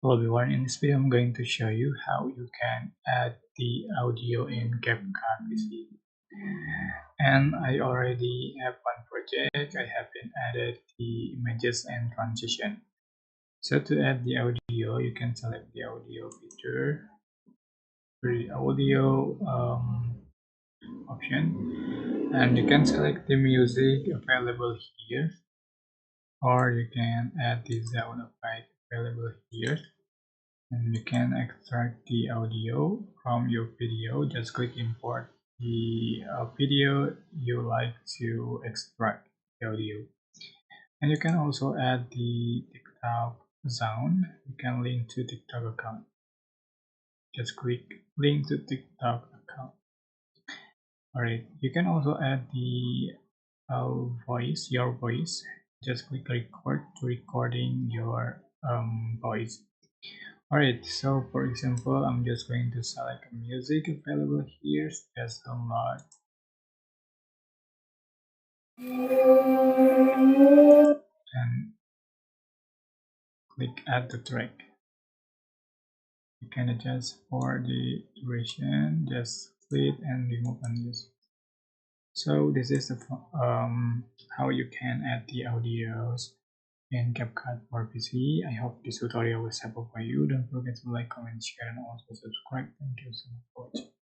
Hello everyone, in this video I'm going to show you how you can add the audio in CapCut PC. And I already have one project. I have been added the images and transition. So to add the audio, you can select the audio feature, the audio option, and you can select the music available here, or you can add the sound effect available here. And you can extract the audio from your video. Just click import the video you like to extract the audio. And you can also add the TikTok sound. You can link to TikTok account. Just click link to TikTok account. Alright, you can also add the your voice. Just click record to recording your voice. Alright, so for example, I'm just going to select music available here, just download, and click add the track. You can adjust for the duration, just split and remove unused. So this is how you can add the audios in CapCut for PC. I hope this tutorial was helpful for you. Don't forget to like, comment, share, and also subscribe. Thank you so much for watching.